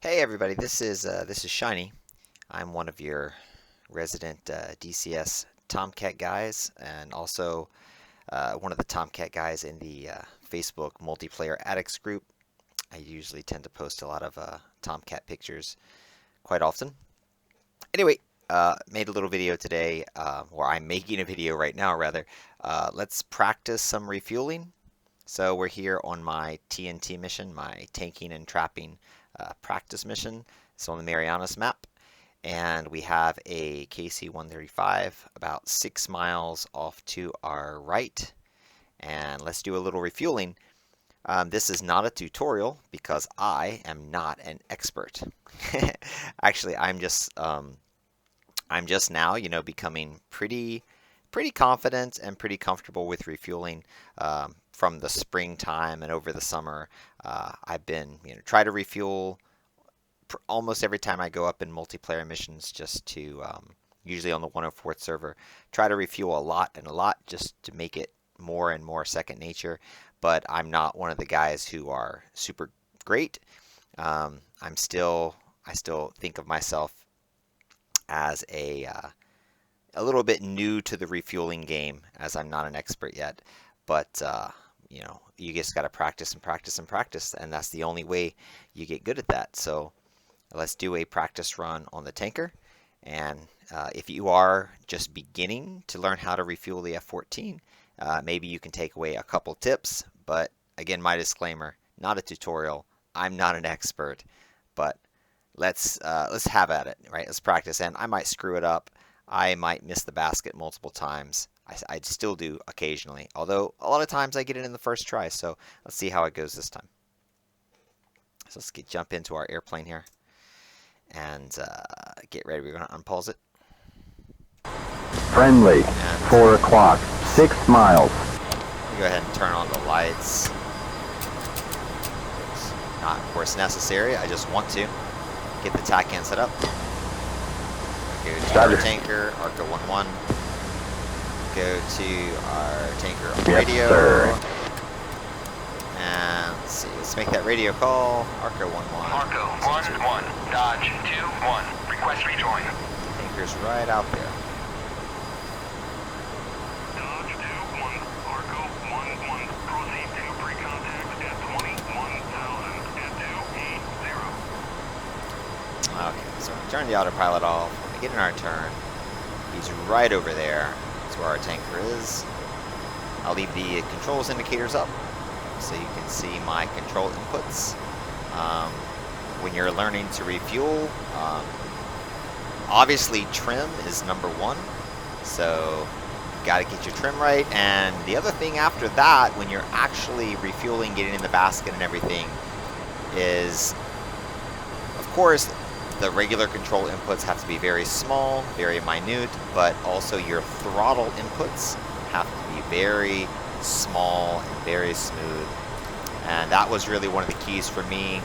Hey everybody, this is Shiny. I'm one of your resident DCS Tomcat guys, and also one of the Tomcat guys in the Facebook multiplayer addicts group. I usually tend to post a lot of Tomcat pictures quite often. Anyway, made a little video today, or I'm making a video right now rather. Let's practice some refueling. So we're here on my TNT mission, my tanking and trapping practice mission. It's on the Marianas map, and we have a KC-135 about 6 miles off to our right. And let's do a little refueling. This is not a tutorial because I am not an expert. Actually, I'm just now, becoming pretty confident and pretty comfortable with refueling. From the springtime and over the summer, I've been, try to refuel almost every time I go up in multiplayer missions, just to, usually on the 104th server, try to refuel a lot and a lot just to make it more and more second nature. But I'm not one of the guys who are super great. I still think of myself as a little bit new to the refueling game, as I'm not an expert yet. But you just got to practice and practice and practice, and that's the only way you get good at that. So let's do a practice run on the tanker. And if you are just beginning to learn how to refuel the F-14, maybe you can take away a couple tips. But again, my disclaimer, not a tutorial. I'm not an expert, but let's have at it, right? Let's practice, and I might screw it up. I might miss the basket multiple times. I still do occasionally, although a lot of times I get it in the first try. So let's see how it goes this time. So let's jump into our airplane here and get ready. We're going to unpause it. Friendly, and 4 o'clock, 6 miles. Go ahead and turn on the lights. It's not, of course, necessary. I just want to get the TACAN set up. Go to our tanker, ARCA 1-1. Go to our tanker on radio. Yes, sir. And let's see, let's make that radio call. ARCA 1-1. ARCA 1-1, Dodge 2-1. Request rejoin. Tanker's right out there. Dodge 2-1, ARCA 1-1. Proceed to pre-contact at 21,000 at 280. Okay, so turn the autopilot off. When we get in our turn, he's right over there. That's where our tanker is. I'll leave the controls indicators up so you can see my control inputs. When you're learning to refuel, obviously trim is number one. So you got to get your trim right. And the other thing after that, when you're actually refueling, getting in the basket and everything, is, of course, the regular control inputs have to be very small, very minute, but also your throttle inputs have to be very small and very smooth. And that was really one of the keys for me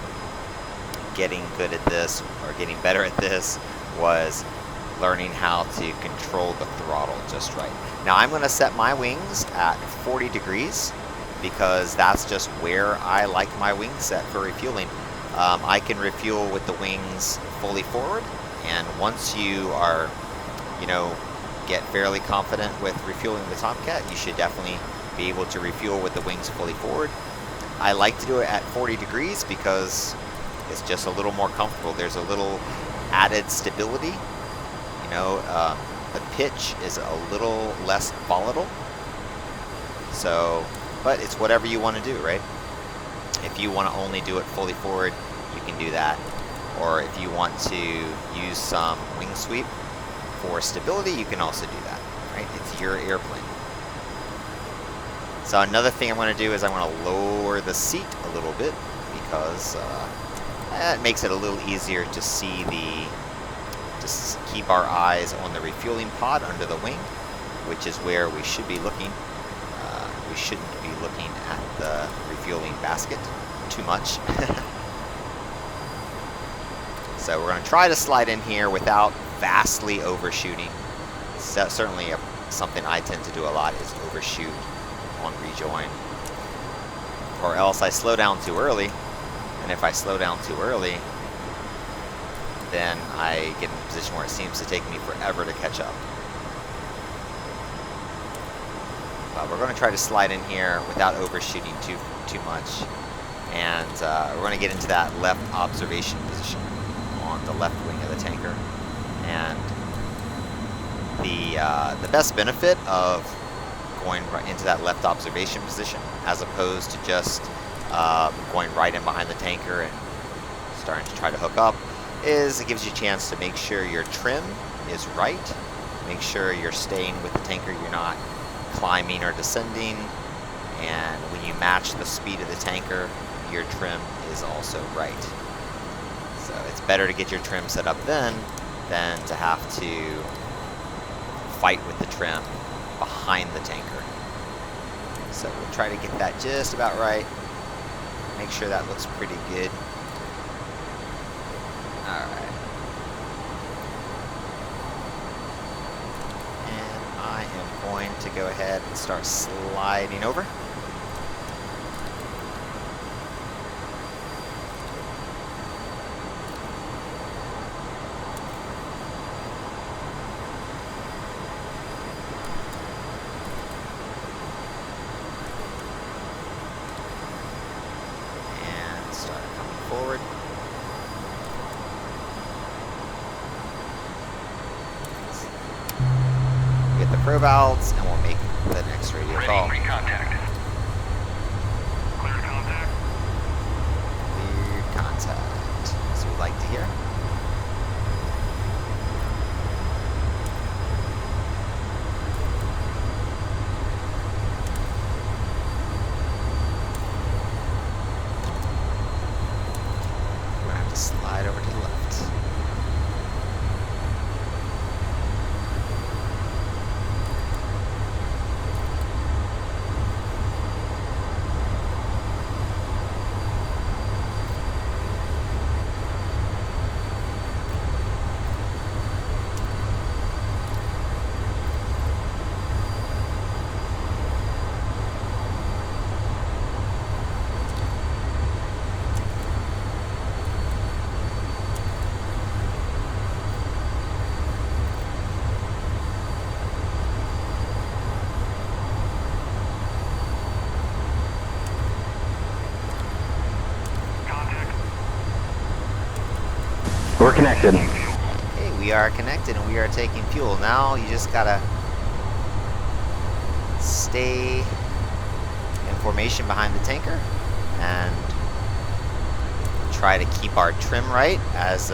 getting good at this, or getting better at this, was learning how to control the throttle just right. Now I'm going to set my wings at 40 degrees because that's just where I like my wing set for refueling. I can refuel with the wings fully forward, and once you are, get fairly confident with refueling the Tomcat, you should definitely be able to refuel with the wings fully forward. I like to do it at 40 degrees because it's just a little more comfortable. There's a little added stability. The pitch is a little less volatile. So, but it's whatever you want to do, right? If you want to only do it fully forward, you can do that. Or if you want to use some wing sweep for stability, you can also do that, right? It's your airplane. So another thing I'm going to do is I'm going to lower the seat a little bit because it makes it a little easier to see just keep our eyes on the refueling pod under the wing, which is where we should be looking. We shouldn't be looking at the refueling basket too much. So we're going to try to slide in here without vastly overshooting. Certainly something I tend to do a lot is overshoot on rejoin. Or else I slow down too early. And if I slow down too early, then I get in a position where it seems to take me forever to catch up. But we're going to try to slide in here without overshooting too much. And we're going to get into that left observation position on the left wing of the tanker. And the best benefit of going right into that left observation position, as opposed to just going right in behind the tanker and starting to try to hook up, is it gives you a chance to make sure your trim is right, make sure you're staying with the tanker, you're not climbing or descending, and when you match the speed of the tanker, your trim is also right. So it's better to get your trim set up then than to have to fight with the trim behind the tanker. So we'll try to get that just about right. Make sure that looks pretty good. Alright. And I am going to go ahead and start sliding over. Forward. Get the probe valves and we'll make the next radio call. Ready, contact. Cleared contact. Cleared contact. As we like to hear. Slide over to the left. We're connected. Okay, we are connected and we are taking fuel. Now you just gotta stay in formation behind the tanker and try to keep our trim right as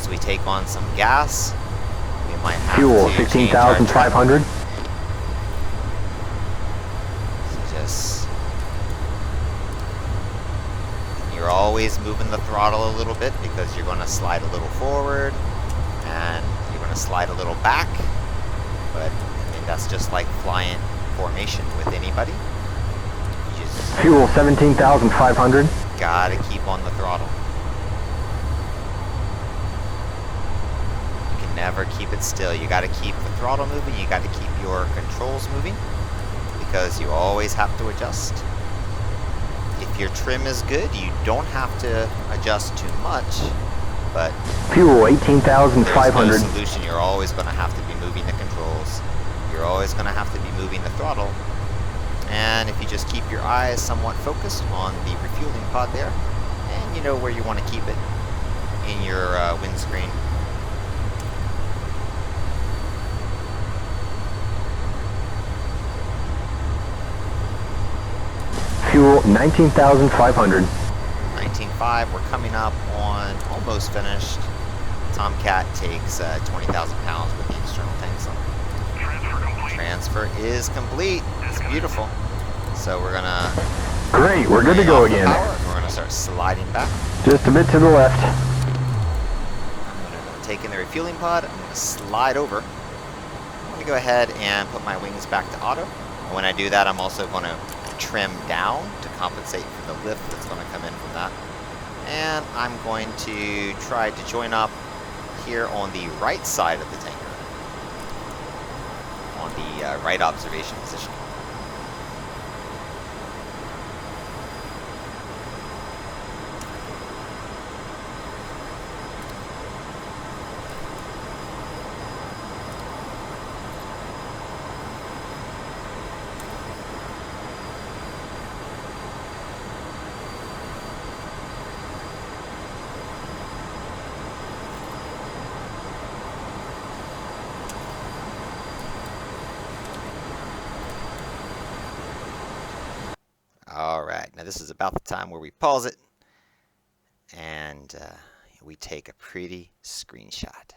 we take on some gas. We might have Fuel, to change 16,500. So just, you're always moving the throttle a little bit because you're going to slide a little forward and you're going to slide a little back. But I mean, that's just like flying formation with anybody. You just Fuel, 17,500. gotta keep on the throttle. You can never keep it still. You gotta keep the throttle moving. You gotta keep your controls moving because you always have to adjust. If your trim is good, you don't have to adjust too much, but Fuel, there's 18,500. no solution. You're always going to have to be moving the controls. You're always going to have to be moving the throttle. And if you just keep your eyes somewhat focused on the refueling pod there, and you know where you want to keep it in your windscreen. Fuel, 19,500. 19.5, we're coming up on almost finished. Tomcat takes 20,000 pounds with the external tanks on. Transfer complete. Transfer is complete. It's beautiful. So we're gonna Great, we're good to turn go off the again. power, and we're gonna start sliding back. Just a bit to the left. I'm gonna take in the refueling pod. I'm gonna slide over. I'm gonna go ahead and put my wings back to auto. And when I do that, I'm also gonna trim down to compensate for the lift that's gonna come in from that. And I'm going to try to join up here on the right side of the tanker, on the right observation position. All right, now this is about the time where we pause it and we take a pretty screenshot.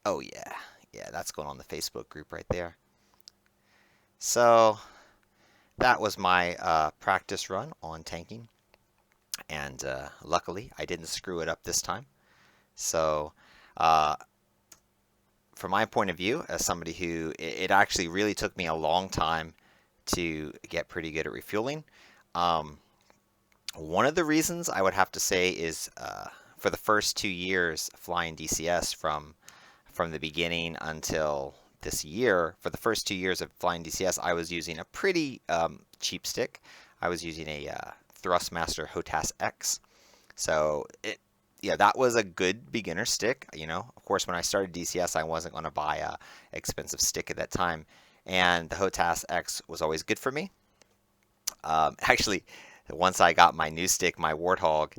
Oh yeah, yeah, that's going on the Facebook group right there. So that was my practice run on tanking, and luckily I didn't screw it up this time. So uh, from my point of view, as somebody who it actually really took me a long time to get pretty good at refueling. One of the reasons I would have to say is for the first 2 years flying DCS from the beginning until this year, for the first 2 years of flying DCS, I was using a pretty cheap stick. I was using a Thrustmaster HOTAS X. So yeah, that was a good beginner stick. Of course, when I started DCS, I wasn't going to buy a expensive stick at that time, and the HOTAS X was always good for me. Actually, once I got my new stick, my Warthog,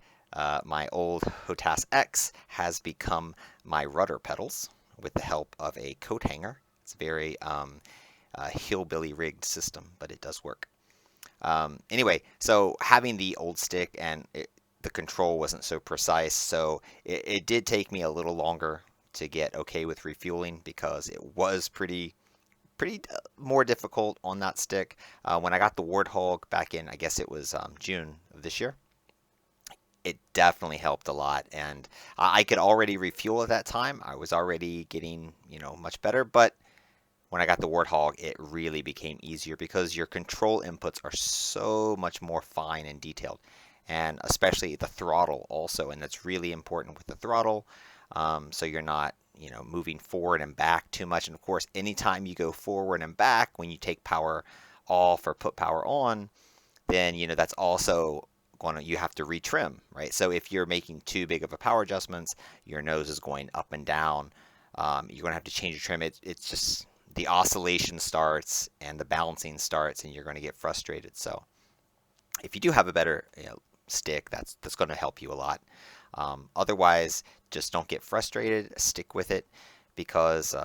my old HOTAS X has become my rudder pedals with the help of a coat hanger. It's a very hillbilly rigged system, but it does work. Anyway, so having the old stick and the control wasn't so precise, so it did take me a little longer to get okay with refueling because it was pretty more difficult on that stick. When I got the Warthog back in, I guess it was June of this year, it definitely helped a lot, and I could already refuel at that time. I was already getting much better, but when I got the Warthog, it really became easier because your control inputs are so much more fine and detailed, and especially the throttle also, and that's really important with the throttle, so you're not moving forward and back too much. And of course, anytime you go forward and back when you take power off or put power on, then that's also you have to retrim, right? So if you're making too big of a power adjustments, your nose is going up and down. You're going to have to change your trim. It's just the oscillation starts and the balancing starts, and you're going to get frustrated. So if you do have a better stick, that's going to help you a lot. Otherwise, just don't get frustrated. Stick with it because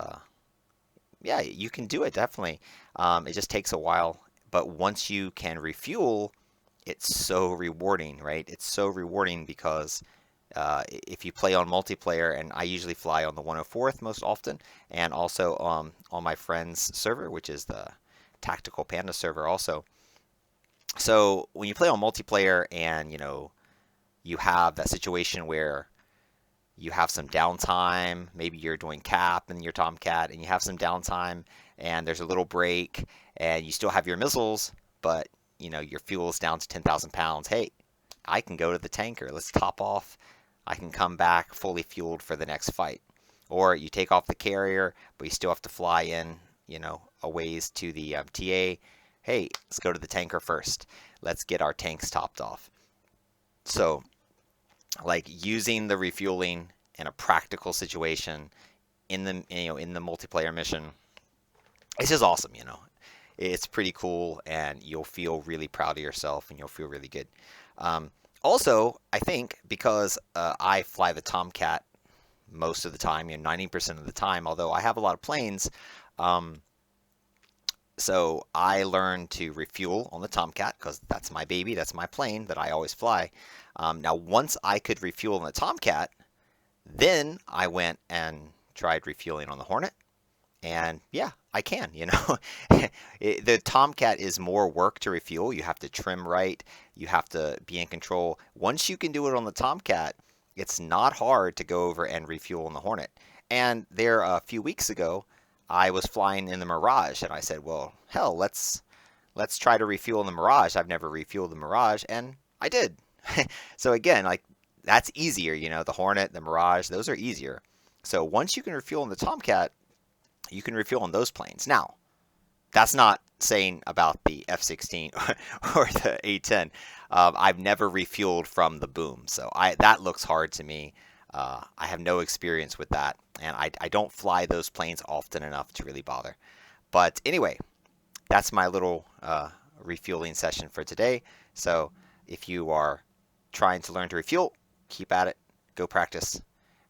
yeah, you can do it definitely. It just takes a while, but once you can refuel, it's so rewarding, right? It's so rewarding because if you play on multiplayer, and I usually fly on the 104th most often, and also on my friend's server, which is the Tactical Panda server also. So when you play on multiplayer and you have that situation where you have some downtime, maybe you're doing cap in your Tomcat and you have some downtime and there's a little break and you still have your missiles, but your fuel's down to 10,000 pounds. Hey, I can go to the tanker. Let's top off. I can come back fully fueled for the next fight. Or you take off the carrier, but you still have to fly in, a ways to the TA. Hey, let's go to the tanker first. Let's get our tanks topped off. So, like using the refueling in a practical situation in the in the multiplayer mission, it's just awesome. It's pretty cool, and you'll feel really proud of yourself, and you'll feel really good. Also, I think because I fly the Tomcat most of the time, 90% of the time, although I have a lot of planes, so I learned to refuel on the Tomcat because that's my baby, that's my plane that I always fly. Now, once I could refuel on the Tomcat, then I went and tried refueling on the Hornet. And yeah, I can, The Tomcat is more work to refuel. You have to trim right. You have to be in control. Once you can do it on the Tomcat, it's not hard to go over and refuel on the Hornet. And there a few weeks ago, I was flying in the Mirage, and I said, well, hell, let's try to refuel in the Mirage. I've never refueled the Mirage, and I did. So again, like that's easier, the Hornet, the Mirage, those are easier. So once you can refuel in the Tomcat, you can refuel on those planes. Now, that's not saying about the F-16 or the A-10. I've never refueled from the boom, so that looks hard to me. I have no experience with that, and I don't fly those planes often enough to really bother. But anyway, that's my little refueling session for today. So if you are trying to learn to refuel, keep at it, go practice,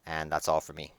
and that's all for me.